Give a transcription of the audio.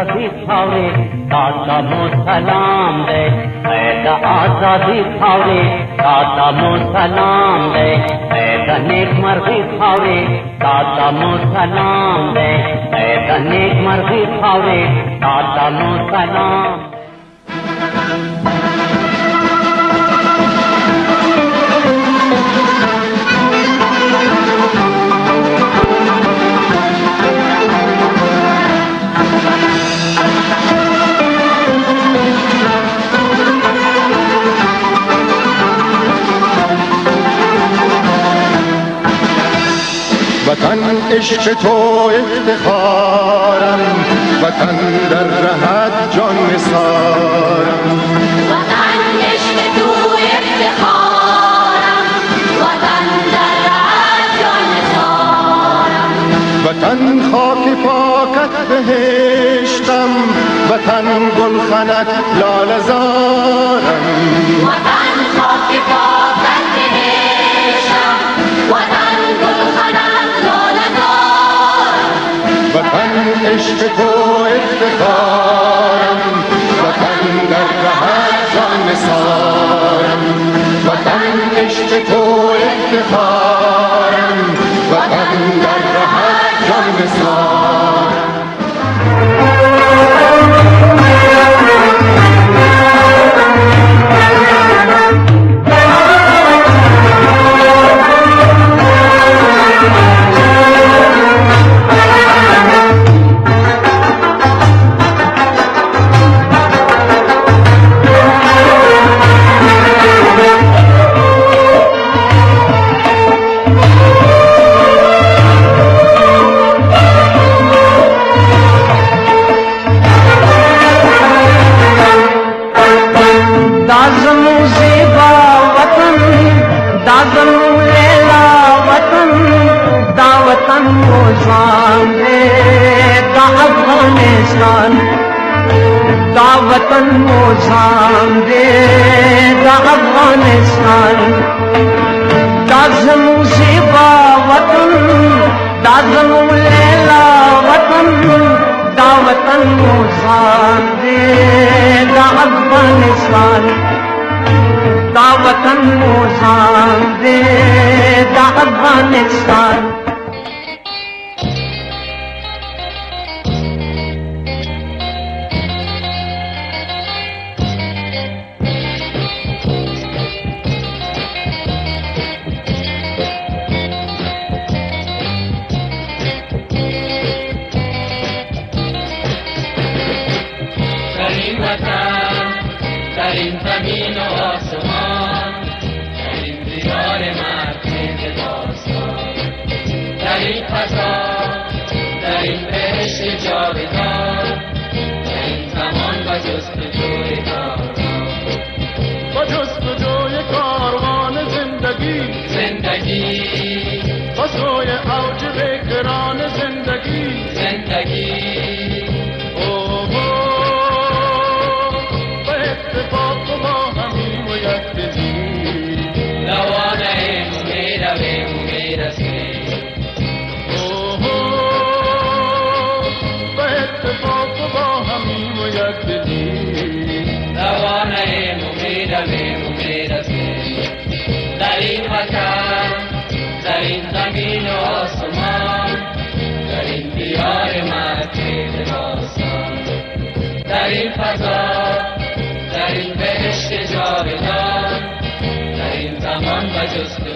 आजादी खावे दाता मो सलाम दे, ऐद आजादी खावे दाता मो सलाम दे, ऐद नेक मर्दी खावे दाता मो सलाम दे, ऐद नेक मर्दी खावे दाता मो सलाम। वतन इश्क तो इफ्तिखारम, वतन दर रहत जान निसारम। वतन इश्क तो इफ्तिखारम, वतन दर रहत जान निसारम। वतन खाक पाकत बहिश्तम, वतन गुलखनक लाल ज़ारम। वतन खाक पाकत बहिश्तम, वतन गुलखनक वतन इश्क को इफ्तिखारम, वतन दर रहत जान निसारम। वतन इश्क को इफ्तिखारम, वतन दर रहत जान निसारम। वतन मोजाम दे दा अफगानिस्तान, दाज़मू ज़ेबा वतन, दाज़मू लैला वतन, दा वतन मोजाम दे दा अफगानिस्तान, दा वतन मोजाम दे दा अफगानिस्तान। در این زمین و آسمان، در این دیار مرکز داستان، در این فضا، در این بهشت جاودان، در این زمان و جستجوی کاروان، با جستجوی کاروان زندگی، با سوی اوج بکران زندگی، در این وطن، در این زمین و آسمان، در این دیار مرکز داستان، در این فضا، در این بهشت جاودان، در این زمان و جستجوی